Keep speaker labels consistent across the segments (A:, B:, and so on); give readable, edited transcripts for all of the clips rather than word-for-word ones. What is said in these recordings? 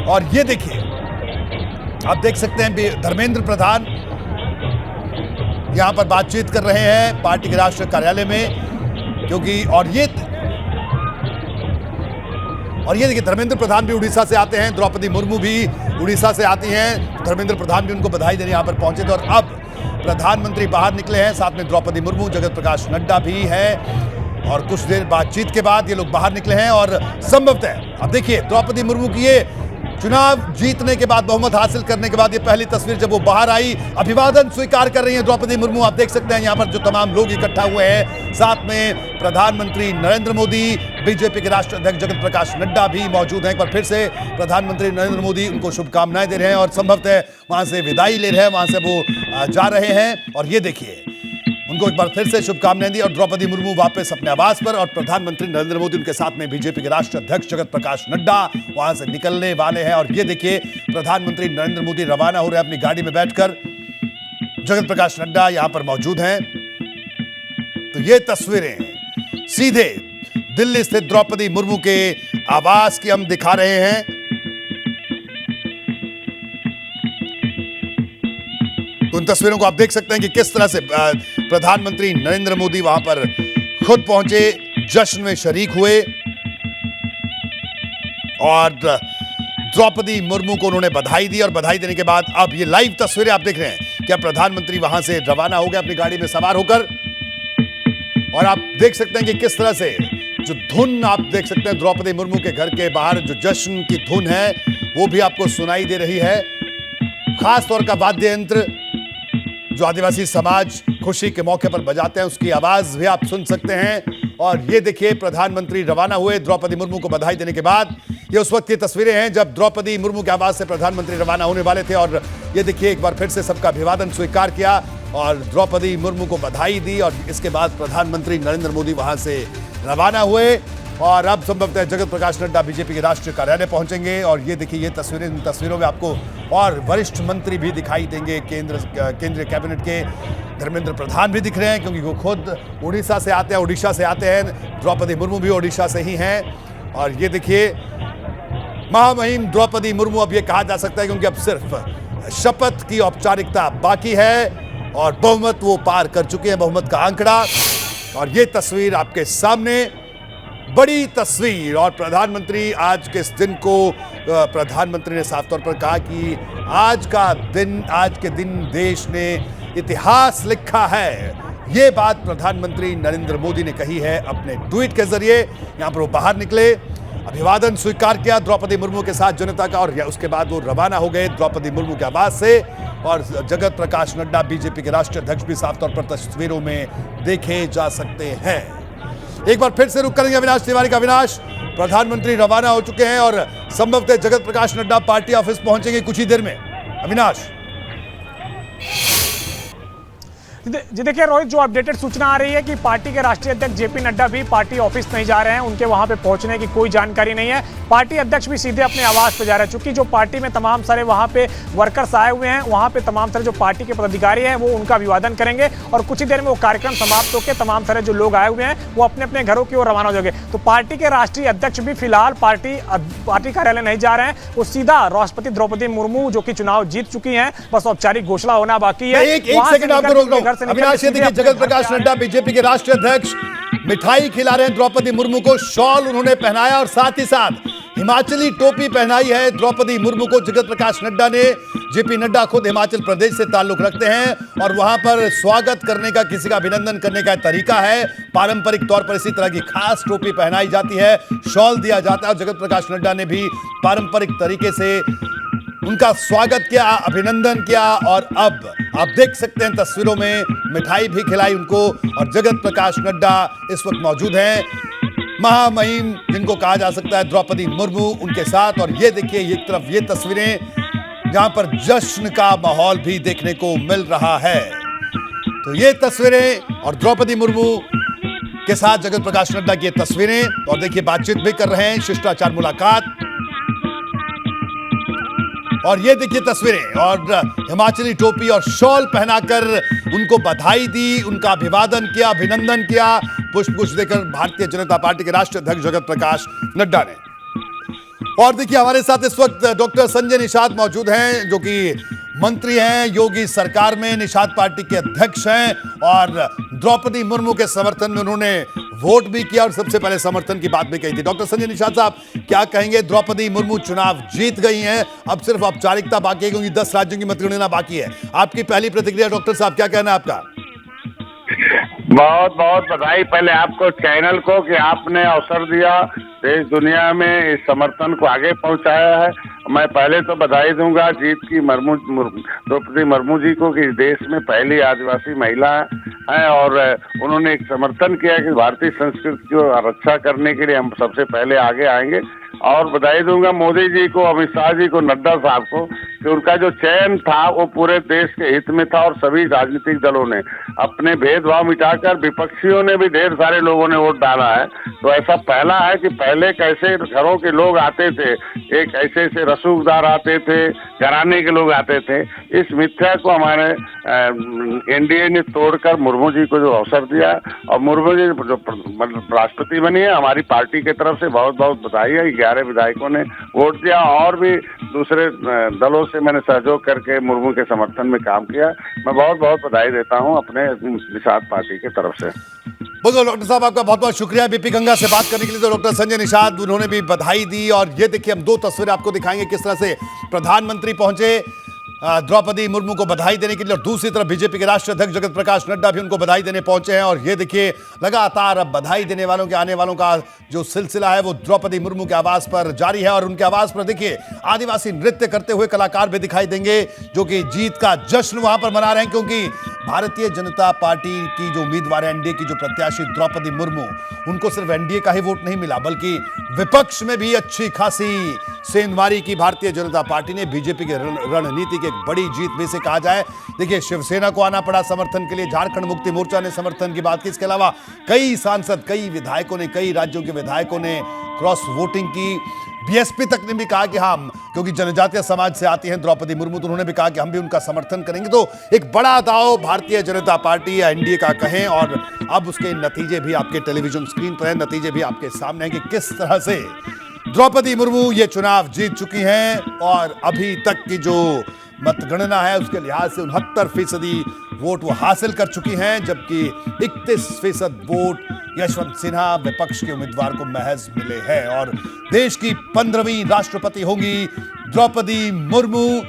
A: और ये देखिए, आप देख सकते हैं धर्मेंद्र प्रधान यहां पर बातचीत कर रहे हैं पार्टी के राष्ट्रीय कार्यालय में, क्योंकि और ये देखिए धर्मेंद्र प्रधान भी उड़ीसा से आते हैं, द्रौपदी मुर्मू भी उड़ीसा से आती हैं। धर्मेंद्र प्रधान भी उनको बधाई देने यहां पर पहुंचे थे और अब प्रधानमंत्री बाहर निकले हैं, साथ में द्रौपदी मुर्मू, जगत प्रकाश नड्डा भी है और कुछ देर बातचीत के बाद ये लोग बाहर निकले हैं। और संभवतः अब देखिए द्रौपदी मुर्मू की ये चुनाव जीतने के बाद, बहुमत हासिल करने के बाद ये पहली तस्वीर जब वो बाहर आई, अभिवादन स्वीकार कर रही हैं द्रौपदी मुर्मू। आप देख सकते हैं यहाँ पर जो तमाम लोग इकट्ठा हुए हैं, साथ में प्रधानमंत्री नरेंद्र मोदी, बीजेपी के राष्ट्रीय अध्यक्ष जगत प्रकाश नड्डा भी मौजूद हैं। एक बार फिर से प्रधानमंत्री नरेंद्र मोदी उनको शुभकामनाएं दे रहे हैं और संभवतः वहां से विदाई ले रहे हैं, वहां से वो जा रहे हैं। और ये देखिए उनको एक बार फिर से शुभकामनाएं दी और द्रौपदी मुर्मू वापस अपने आवास पर और प्रधानमंत्री नरेंद्र मोदी उनके साथ में बीजेपी के राष्ट्रीय अध्यक्ष जगत प्रकाश नड्डा वहां से निकलने वाले हैं। और ये देखिए प्रधानमंत्री नरेंद्र मोदी रवाना हो रहे हैं अपनी गाड़ी में बैठकर, जगत प्रकाश नड्डा यहां पर मौजूद हैं। तो ये तस्वीरें सीधे दिल्ली स्थित द्रौपदी मुर्मू के आवास की हम दिखा रहे हैं। तो उन तस्वीरों को आप देख सकते हैं कि किस तरह से प्रधानमंत्री नरेंद्र मोदी वहां पर खुद पहुंचे, जश्न में शरीक हुए और द्रौपदी मुर्मू को उन्होंने बधाई दी। और बधाई देने के बाद अब ये लाइव तस्वीरें आप देख रहे हैं, क्या प्रधानमंत्री वहां से रवाना हो गए अपनी गाड़ी में सवार होकर। और आप देख सकते हैं कि किस तरह से जो धुन आप देख सकते हैं द्रौपदी मुर्मू के घर के बाहर जो जश्न की धुन है वो भी आपको सुनाई दे रही है। खास तौर का वाद्य यंत्र जो आदिवासी समाज खुशी के मौके पर बजाते हैं उसकी आवाज भी आप सुन सकते हैं। और ये देखिए प्रधानमंत्री रवाना हुए द्रौपदी मुर्मू को बधाई देने के बाद। ये उस वक्त की तस्वीरें हैं जब द्रौपदी मुर्मू के आवास से प्रधानमंत्री रवाना होने वाले थे। और ये देखिए एक बार फिर से सबका अभिवादन स्वीकार किया और द्रौपदी मुर्मू को बधाई दी और इसके बाद प्रधानमंत्री नरेंद्र मोदी वहां से रवाना हुए। और अब संभवतः जगत प्रकाश नड्डा बीजेपी के राष्ट्रीय कार्यालय पहुंचेंगे। और ये देखिए ये तस्वीरें, इन तस्वीरों में आपको और वरिष्ठ मंत्री भी दिखाई देंगे, केंद्रीय कैबिनेट के धर्मेंद्र प्रधान भी दिख रहे हैं क्योंकि वो खुद उड़ीसा से आते हैं, द्रौपदी मुर्मू भी उड़ीसा से ही हैं। और ये देखिए महामहिम द्रौपदी मुर्मू, अब ये कहा जा सकता है क्योंकि अब सिर्फ शपथ की औपचारिकता बाकी है और बहुमत वो पार कर चुके हैं, बहुमत का आंकड़ा। और ये तस्वीर आपके सामने, बड़ी तस्वीर। और प्रधानमंत्री आज के इस दिन को प्रधानमंत्री ने साफ तौर पर कहा कि आज के दिन देश ने इतिहास लिखा है। ये बात प्रधानमंत्री नरेंद्र मोदी ने कही है अपने ट्वीट के जरिए। यहां पर वो बाहर निकले, अभिवादन स्वीकार किया द्रौपदी मुर्मू के साथ जनता का और उसके बाद वो रवाना हो गए द्रौपदी मुर्मू के आवास से। और जगत प्रकाश नड्डा बीजेपी के राष्ट्रीय अध्यक्ष भी साफ तौर पर तस्वीरों में देखे जा सकते हैं। एक बार फिर से रुक करेंगे अविनाश तिवारी का। अविनाश, प्रधानमंत्री रवाना हो चुके हैं और संभवतः जगत प्रकाश नड्डा पार्टी ऑफिस पहुंचेंगे कुछ ही देर में। अविनाश
B: जी देखिए रोहित, जो अपडेटेड सूचना आ रही है कि पार्टी के राष्ट्रीय अध्यक्ष जेपी नड्डा भी पार्टी ऑफिस नहीं जा रहे हैं, उनके वहां पे पहुंचने की कोई जानकारी नहीं है। पार्टी अध्यक्ष भी सीधे अपने आवास पे जा रहे हैं, चूंकि जो पार्टी में तमाम सारे वहां पे वर्कर्स आए हुए हैं, वहां पे तमाम सारे जो पार्टी के पदाधिकारी हैं वो उनका अभिवादन करेंगे और कुछ ही देर में वो कार्यक्रम समाप्त होकर तमाम सारे जो लोग आए हुए हैं वो अपने अपने घरों की ओर रवाना हो जाएंगे। तो पार्टी के राष्ट्रीय अध्यक्ष भी फिलहाल पार्टी कार्यालय नहीं जा रहे हैं, वो सीधा राष्ट्रपति द्रौपदी मुर्मू जो कि चुनाव जीत चुकी है, बस औपचारिक घोषणा होना बाकी है।
A: एक सेकंड आपको रोक रहा हूं। जगत प्रकाश नड्डा बीजेपी के राष्ट्रीय अध्यक्ष मिठाई खिला रहे हैं द्रौपदी मुर्मू को, शॉल उन्होंने पहनाया और साथ ही साथ हिमाचली टोपी पहनाई है द्रौपदी मुर्मू को जगत प्रकाश नड्डा ने। जेपी नड्डा खुद हिमाचल प्रदेश से ताल्लुक रखते हैं और वहां पर स्वागत करने का, किसी का अभिनंदन करने का तरीका है, पारंपरिक तौर पर इसी तरह की खास टोपी पहनाई जाती है, शॉल दिया जाता है। और जगत प्रकाश नड्डा ने भी पारंपरिक तरीके से उनका स्वागत किया, अभिनंदन किया। और अब आप देख सकते हैं तस्वीरों में मिठाई भी खिलाई उनको और जगत प्रकाश नड्डा इस वक्त मौजूद हैं, महामहिम जिनको कहा जा सकता है द्रौपदी मुर्मू उनके साथ। और ये देखिए एक तरफ ये तस्वीरें जहां पर जश्न का माहौल भी देखने को मिल रहा है। तो ये तस्वीरें और द्रौपदी मुर्मू के साथ जगत प्रकाश नड्डा की तस्वीरें। और देखिए बातचीत भी कर रहे हैं, शिष्टाचार मुलाकात। और ये देखिए तस्वीरें और हिमाचली टोपी और शॉल पहनाकर उनको बधाई दी, उनका अभिवादन किया, अभिनंदन किया, पुष्प गुच्छ देकर भारतीय जनता पार्टी के राष्ट्रीय अध्यक्ष जगत प्रकाश नड्डा ने। और देखिए हमारे साथ इस वक्त डॉक्टर संजय निषाद मौजूद हैं, जो कि मंत्री हैं योगी सरकार में, निषाद पार्टी के अध्यक्ष हैं और द्रौपदी मुर्मू के समर्थन में उन्होंने वोट भी किया और सबसे पहले समर्थन की बात भी कही थी। डॉक्टर संजय निषाद साहब, क्या कहेंगे? द्रौपदी मुर्मू चुनाव जीत गई हैं, अब सिर्फ औपचारिकता बाकी है क्योंकि 10 राज्यों की मतगणना बाकी है। आपकी पहली प्रतिक्रिया डॉक्टर साहब, क्या कहना है आपका?
C: बहुत बहुत बधाई पहले आपको, चैनल को, कि आपने अवसर दिया, देश दुनिया में इस समर्थन को आगे पहुंचाया है। मैं पहले तो बधाई दूंगा जीत की द्रौपदी मुर्मू जी को, कि देश में पहली आदिवासी महिला हैं और उन्होंने एक समर्थन किया कि भारतीय संस्कृति को रक्षा करने के लिए हम सबसे पहले आगे आएंगे। और बधाई दूंगा मोदी जी को, अमित शाह जी को, नड्डा साहब को, कि उनका जो चयन था वो पूरे देश के हित में था और सभी राजनीतिक दलों ने अपने भेदभाव मिटाकर, विपक्षियों ने भी, ढेर सारे लोगों ने वोट डाला है। तो ऐसा पहला है कि पहले कैसे घरों के लोग आते थे, एक ऐसे ऐसे रसूखदार आते थे, घराने के लोग आते थे। इस मिथ्या को हमारे एनडीए ने तोड़कर मुर्मू जी को जो अवसर दिया और मुर्मू जी जो राष्ट्रपति बनी है, हमारी पार्टी की तरफ से बहुत बहुत बधाई है। 11 विधायकों ने वोट दिया और भी दूसरे दलों से मैंने सहयोग करके मुर्मू के समर्थन में काम किया। मैं बहुत बहुत बधाई देता हूं अपने निषाद पार्टी की तरफ से।
A: बहुत डॉक्टर साहब, आपका बहुत बहुत शुक्रिया बीपी गंगा से बात करने के लिए। तो डॉक्टर संजय निषाद, उन्होंने भी बधाई दी और ये देखिए हम 2 तस्वीरें आपको दिखाएंगे किस तरह से प्रधानमंत्री पहुंचे द्रौपदी मुर्मू को बधाई देने के लिए, और दूसरी तरफ बीजेपी के राष्ट्रीय अध्यक्ष जगत प्रकाश नड्डा भी उनको बधाई देने पहुंचे हैं। और ये देखिए लगातार अब बधाई देने वालों के आने वालों का जो सिलसिला है वो द्रौपदी मुर्मू के आवास पर जारी है। और उनके आवास पर देखिए आदिवासी नृत्य करते हुए कलाकार भी दिखाई देंगे, जो कि जीत का जश्न वहां पर मना रहे हैं, क्योंकि भारतीय जनता पार्टी की जो उम्मीदवार है, एनडीए की जो प्रत्याशी द्रौपदी मुर्मू, उनको सिर्फ एनडीए का ही वोट नहीं मिला, बल्कि विपक्ष में भी अच्छी खासी सेंधमारी की भारतीय जनता पार्टी ने। बीजेपी के रणनीति की एक बड़ी जीत में से कहा जाए। देखिए शिवसेना को आना पड़ा समर्थन के लिए, झारखंड मुक्ति मोर्चा ने समर्थन की बात की, इसके अलावा कई सांसद, कई विधायकों ने, कई राज्यों के विधायकों ने क्रॉस वोटिंग की। बीएसपी तक ने भी कहा कि हम, क्योंकि जनजातीय समाज से आती हैं द्रौपदी मुर्मू, तो उन्होंने भी कहा कि हम भी उनका समर्थन करेंगे। तो एक बड़ा दांव भारतीय जनता पार्टी या एनडीए का कहें, और अब उसके नतीजे भी आपके टेलीविजन स्क्रीन पर हैं, नतीजे भी आपके सामने हैं कि किस तरह से द्रौपदी मुर्मू ये चुनाव जीत चुकी हैं। और अभी तक की जो मतगणना है उसके लिहाज से 69% वोट वो हासिल कर चुकी हैं, जबकि 31% वोट यशवंत सिन्हा विपक्ष के उम्मीदवार को महज मिले हैं। और देश की 15वीं राष्ट्रपति होंगी द्रौपदी मुर्मू।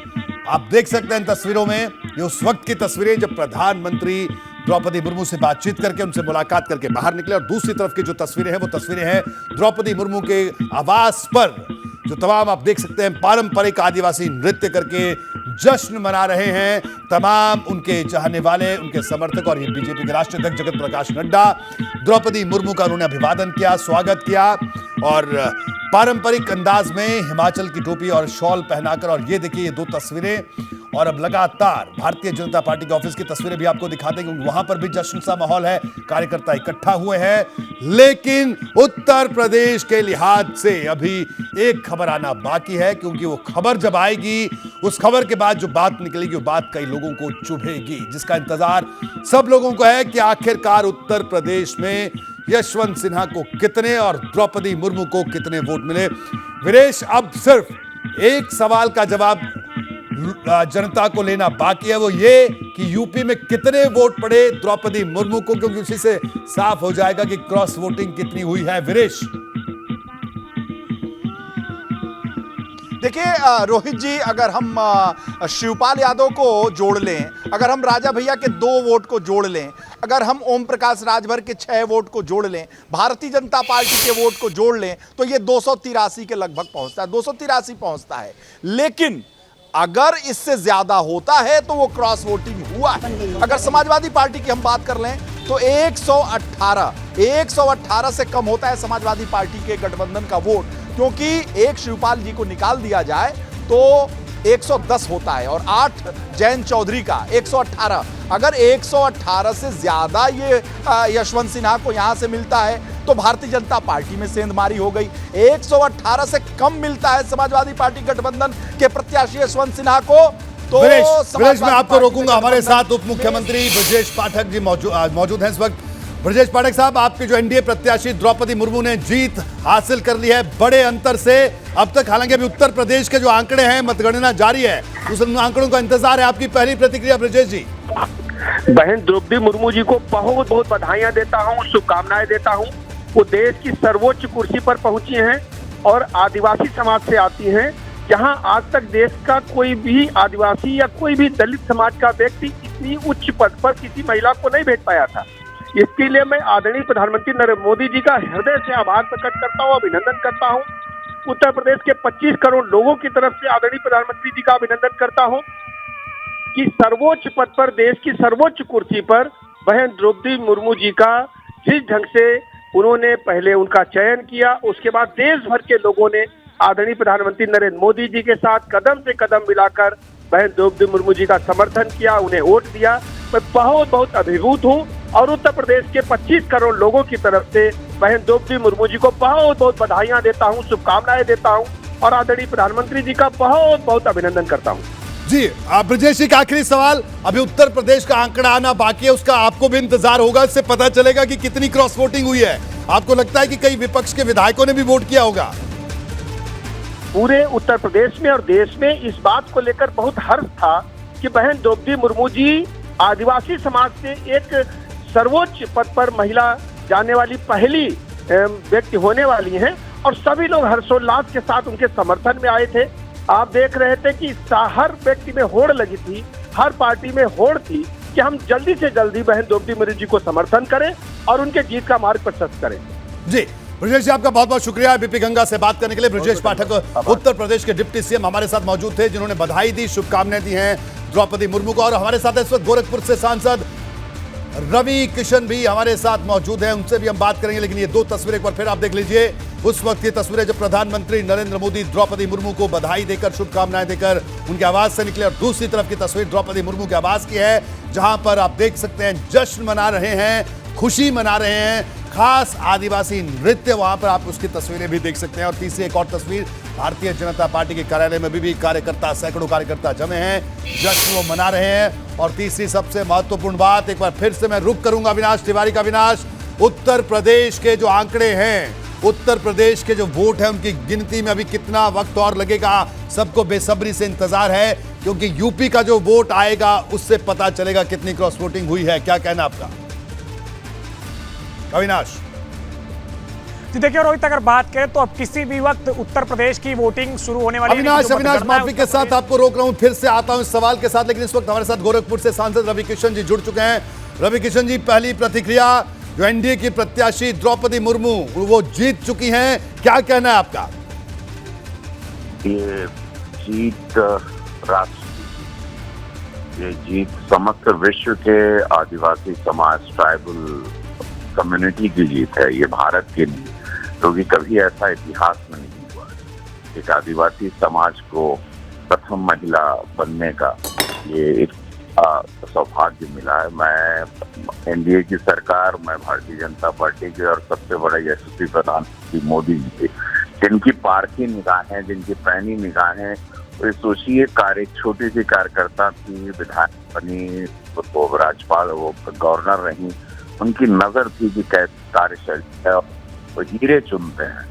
A: आप देख सकते हैं तस्वीरों में, ये उस वक्त की तस्वीरें जब प्रधानमंत्री द्रौपदी मुर्मू से बातचीत करके, उनसे मुलाकात करके बाहर निकले। और दूसरी तरफ की जो तस्वीरें हैं वो तस्वीरें हैं द्रौपदी मुर्मू के आवास पर, जो तमाम आप देख सकते हैं पारंपरिक आदिवासी नृत्य करके जश्न मना रहे हैं तमाम उनके चाहने वाले, उनके समर्थक। और ये बीजेपी के राष्ट्रीय अध्यक्ष जगत प्रकाश नड्डा, द्रौपदी मुर्मू का उन्होंने अभिवादन किया, स्वागत किया और पारंपरिक अंदाज में हिमाचल की टोपी और शॉल पहनाकर। और ये देखिए ये 2 तस्वीरें, और अब लगातार भारतीय जनता पार्टी के ऑफिस की तस्वीरें भी आपको दिखाते हैं, क्योंकि वहां पर भी जश्न सा माहौल है, कार्यकर्ता इकट्ठा हुए हैं। लेकिन उत्तर प्रदेश के लिहाज से अभी एक खबर आना बाकी है, क्योंकि वो खबर जब आएगी, उस खबर के बाद जो बात निकलेगी वो बात कई लोगों को चुभेगी, जिसका इंतजार सब लोगों को है कि आखिरकार उत्तर प्रदेश में यशवंत सिन्हा को कितने और द्रौपदी मुर्मू को कितने वोट मिले। वीरेश, अब सिर्फ एक सवाल का जवाब जनता को लेना बाकी है, वो ये कि यूपी में कितने वोट पड़े द्रौपदी मुर्मू को, क्योंकि उसी से साफ हो जाएगा कि क्रॉस वोटिंग कितनी हुई है। वीरेश,
D: देखिए रोहित जी, अगर हम शिवपाल यादव को जोड़ लें, अगर हम राजा भैया के 2 वोट को जोड़ लें, अगर हम ओम प्रकाश राजभर के 6 वोट को जोड़ लें, भारतीय जनता पार्टी के वोट को जोड़ लें, तो ये 283 के लगभग पहुंचता है, 283 पहुंचता है। लेकिन अगर इससे ज्यादा होता है तो वो क्रॉस वोटिंग हुआ है। अगर समाजवादी पार्टी की हम बात कर लें तो 118 से कम होता है समाजवादी पार्टी के गठबंधन का वोट, क्योंकि एक शिवपाल जी को निकाल दिया जाए तो 110 होता है और 8 जैन चौधरी का 118। अगर 118 से ज्यादा ये यशवंत सिन्हा को यहां से मिलता है तो भारतीय जनता पार्टी में सेंधमारी हो गई। 118 से कम मिलता है समाजवादी पार्टी गठबंधन के प्रत्याशी यशवंत सिन्हा को, तो
A: ब्रिजेश, मैं आपको रोकूंगा। हमारे साथ उप मुख्यमंत्री ब्रजेश पाठक जी मौजूद हैं इस वक्त। ब्रजेश पाठक साहब, आपके जो एनडीए प्रत्याशी द्रौपदी मुर्मू ने जीत हासिल कर ली है बड़े अंतर से। अब तक हालांकि अभी उत्तर प्रदेश के जो आंकड़े हैं, मतगणना जारी है, उस आंकड़ों का इंतजार है। आपकी पहली प्रतिक्रिया ब्रजेश जी।
E: बहन द्रौपदी मुर्मू जी को बहुत बहुत बधाइयां देता हूं, शुभकामनाएं देता हूं। वो देश की सर्वोच्च कुर्सी पर पहुंची हैं और आदिवासी समाज से आती हैं, जहां आज तक देश का कोई भी आदिवासी या कोई भी दलित समाज का व्यक्ति इतनी उच्च पद पर किसी महिला को नहीं भेज पाया था। इसके लिए मैं आदरणीय प्रधानमंत्री नरेंद्र मोदी जी का हृदय से आभार प्रकट करता हूं, अभिनंदन करता हूं। उत्तर प्रदेश के 25 करोड़ लोगों की तरफ से आदरणीय प्रधानमंत्री जी का अभिनंदन करता हूं कि सर्वोच्च पद पर, देश की सर्वोच्च कुर्सी पर बहन द्रौपदी मुर्मू जी का जिस ढंग से उन्होंने पहले उनका चयन किया, उसके बाद देश भर के लोगों ने आदरणीय प्रधानमंत्री नरेंद्र मोदी जी के साथ कदम से कदम मिलाकर बहन द्रौपदी मुर्मू जी का समर्थन किया, उन्हें वोट दिया। मैं बहुत बहुत अभिभूत हूं और उत्तर प्रदेश के 25 करोड़ लोगों की तरफ से बहन द्रौपदी मुर्मू जी को बहुत बहुत बधाइयां देता हूं, शुभकामनाएं देता हूं और आदरणीय प्रधानमंत्री जी का बहुत बहुत अभिनंदन करता हूं।
A: जी ब्रजेश जी का आखिरी सवाल, अभी उत्तर प्रदेश का आंकड़ा आना बाकी है, उसका आपको भी इंतजार होगा, इससे पता चलेगा कि कितनी क्रॉस वोटिंग हुई है। आपको लगता है कि कई विपक्ष के विधायकों ने भी वोट किया होगा?
E: पूरे उत्तर प्रदेश में और देश में इस बात को लेकर बहुत हर्ष था कि बहन द्रौपदी मुर्मू जी आदिवासी समाज से एक सर्वोच्च पद पर महिला जाने वाली पहली व्यक्ति होने वाली हैं और सभी लोग हर्षोल्लास के साथ उनके समर्थन में आए थे। आप देख रहे थे कि हर व्यक्ति में होड़ लगी थी, हर पार्टी में होड़ थी कि हम जल्दी से जल्दी बहन द्रौपदी मुर्मू जी को समर्थन करें और उनके जीत का मार्ग प्रशस्त करें।
A: जी ब्रजेश जी, आपका बहुत बहुत शुक्रिया बीपी गंगा से बात करने के लिए। ब्रजेश पाठक उत्तर प्रदेश के डिप्टी सीएम हमारे साथ मौजूद थे, जिन्होंने बधाई दी, शुभकामनाएं दी हैं द्रौपदी मुर्मू को। और हमारे साथ इस वक्त गोरखपुर से सांसद रवि किशन भी हमारे साथ मौजूद हैं, उनसे भी हम बात करेंगे। लेकिन ये दो तस्वीरें एक बार फिर आप देख लीजिए। उस वक्त की तस्वीरें जब प्रधानमंत्री नरेंद्र मोदी द्रौपदी मुर्मू को बधाई देकर, शुभकामनाएं देकर उनके आवास से निकले, और दूसरी तरफ की तस्वीर द्रौपदी मुर्मू के आवास की है, जहां पर आप देख सकते हैं जश्न मना रहे हैं, खुशी मना रहे हैं, खास आदिवासी नृत्य, वहां पर आप उसकी तस्वीरें भी देख सकते हैं। और तीसरी एक और तस्वीर, भारतीय जनता पार्टी के कार्यालय में भी कार्यकर्ता, सैकड़ों कार्यकर्ता जमे हैं, जश्न वो मना रहे हैं। और तीसरी सबसे महत्वपूर्ण बात, एक बार फिर से मैं रुक करूंगा अविनाश तिवारी का। अविनाश, उत्तर प्रदेश के जो आंकड़े हैं, उत्तर प्रदेश के जो वोट हैं, उनकी गिनती में अभी कितना वक्त और लगेगा, सबको बेसब्री से इंतजार है, क्योंकि यूपी का जो वोट आएगा उससे पता चलेगा कितनी क्रॉस वोटिंग हुई है। क्या कहना आपका अविनाश?
B: जी देखिए रोहित, अगर बात करें तो अब किसी भी वक्त उत्तर प्रदेश की वोटिंग शुरू होने वाली है।
A: अविनाश माफी के साथ आपको रोक रहा हूं, फिर से आता हूं इस सवाल के साथ, लेकिन इस वक्त हमारे साथ गोरखपुर से सांसद रवि किशन जी जुड़ चुके हैं। रवि किशन जी, पहली प्रतिक्रिया, जो एनडीए की प्रत्याशी द्रौपदी मुर्मू वो जीत चुकी हैं, क्या कहना है आपका?
F: ये जीत राष्ट्र, ये जीत समस्त विश्व के आदिवासी समाज, ट्राइबल कम्युनिटी की जीत है, ये भारत की नहीं, क्योंकि कभी ऐसा इतिहास में नहीं हुआ। एक आदिवासी समाज को प्रथम महिला बनने का ये एक सौभाग्य मिला है। मैं एनडीए की सरकार, मैं भारतीय जनता पार्टी के और सबसे बड़े यशस्वी प्रधानमंत्री मोदी जी के, जिनकी पारखी निगाहें, जिनकी पैनी निगाहें, तो सोचिए एक छोटी सी कार्यकर्ता थी, विधायक बनी, तो राज्यपाल, वो गवर्नर रही, उनकी नजर थी कि कैसे कार्यशैली है, वो हीरे चुनते हैं।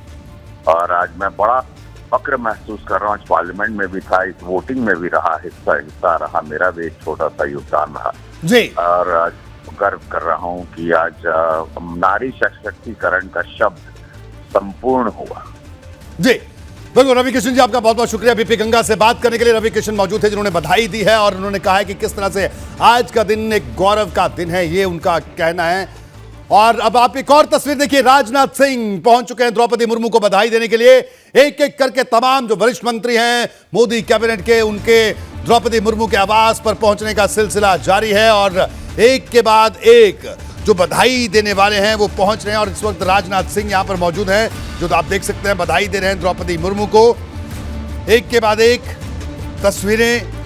F: और आज मैं बड़ा फक्र महसूस कर रहा हूँ, आज पार्लियामेंट में भी था, इस वोटिंग में भी रहा, हिस्सा रहा, मेरा भी एक छोटा सा योगदान रहा
A: जी।
F: और आज गर्व कर रहा हूँ कि आज नारी सशक्तिकरण का शब्द संपूर्ण हुआ।
A: जी बिल्कुल, रवि किशन जी आपका बहुत बहुत शुक्रिया बीपी गंगा से बात करने के लिए। रवि किशन मौजूद थे, जिन्होंने बधाई दी है और उन्होंने कहा है कि किस तरह से आज का दिन एक गौरव का दिन है, ये उनका कहना है। और अब आप एक और तस्वीर देखिए, राजनाथ सिंह पहुंच चुके हैं द्रौपदी मुर्मू को बधाई देने के लिए। एक एक करके तमाम जो वरिष्ठ मंत्री हैं मोदी कैबिनेट के, उनके द्रौपदी मुर्मू के आवास पर पहुंचने का सिलसिला जारी है और एक के बाद एक जो बधाई देने वाले हैं वो पहुंच रहे हैं। और इस वक्त राजनाथ सिंह यहां पर मौजूद हैं, जो आप देख सकते हैं बधाई दे रहे हैं द्रौपदी मुर्मू को। एक के बाद एक तस्वीरें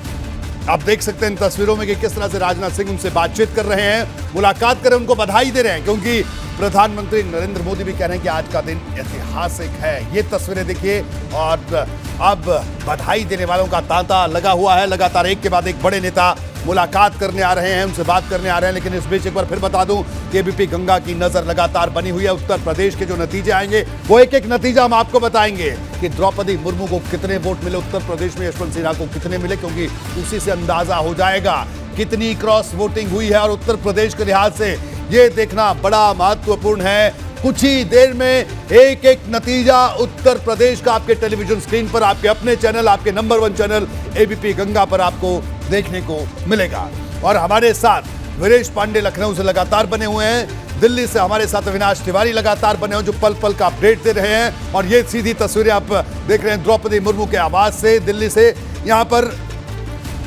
A: आप देख सकते हैं इन तस्वीरों में कि किस तरह से राजनाथ सिंह उनसे बातचीत कर रहे हैं, मुलाकात कर रहे हैं, उनको बधाई दे रहे हैं, क्योंकि प्रधानमंत्री नरेंद्र मोदी भी कह रहे हैं कि आज का दिन ऐतिहासिक है। ये तस्वीरें देखिए और अब बधाई देने वालों का तांता लगा हुआ है। लगातार एक के बाद एक बड़े नेता मुलाकात करने आ रहे हैं, उनसे बात करने आ रहे हैं। लेकिन इस बीच एक बार फिर बता दूं कि एबीपी गंगा की नजर लगातार बनी हुई है। उत्तर प्रदेश के जो नतीजे आएंगे वो एक एक नतीजा हम आपको बताएंगे कि द्रौपदी मुर्मू को कितने वोट मिले उत्तर प्रदेश में, यशवंत सिन्हा को कितने मिले, क्योंकि उसी से अंदाजा हो जाएगा कितनी क्रॉस वोटिंग हुई है। और उत्तर प्रदेश के लिहाज से यह देखना बड़ा महत्वपूर्ण है। कुछ ही देर में एक एक नतीजा उत्तर प्रदेश का आपके टेलीविजन स्क्रीन पर, आपके अपने चैनल, आपके नंबर 1 चैनल एबीपी गंगा पर आपको देखने को मिलेगा। और हमारे साथ वीरेश पांडे लखनऊ से लगातार बने हुए हैं, दिल्ली से हमारे साथ अविनाश तिवारी लगातार बने हुए जो पल पल का अपडेट दे रहे हैं। और ये सीधी तस्वीरें आप देख रहे हैं द्रौपदी मुर्मू के आवास से, दिल्ली से यहां पर।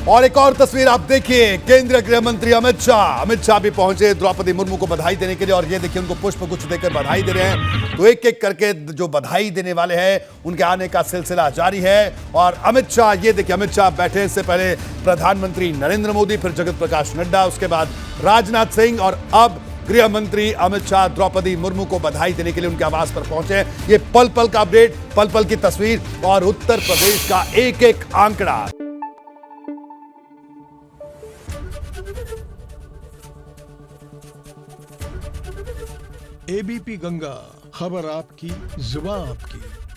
A: और एक और तस्वीर आप देखिए, केंद्रीय गृह मंत्री अमित शाह भी पहुंचे द्रौपदी मुर्मू को बधाई देने के लिए। और ये देखिए उनको पुष्प गुच्छ देकर बधाई दे रहे हैं। तो एक एक करके जो बधाई देने वाले हैं उनके आने का सिलसिला जारी है। और अमित शाह, ये देखिए अमित शाह बैठे, इससे पहले प्रधानमंत्री नरेंद्र मोदी, फिर जगत प्रकाश नड्डा, उसके बाद राजनाथ सिंह और अब गृह मंत्री अमित शाह द्रौपदी मुर्मू को बधाई देने के लिए उनके आवास पर पहुंचे। ये पल पल का अपडेट, पल पल की तस्वीर और उत्तर प्रदेश का एक एक आंकड़ा।
G: एबीपी गंगा, खबर आपकी, जुबान आपकी।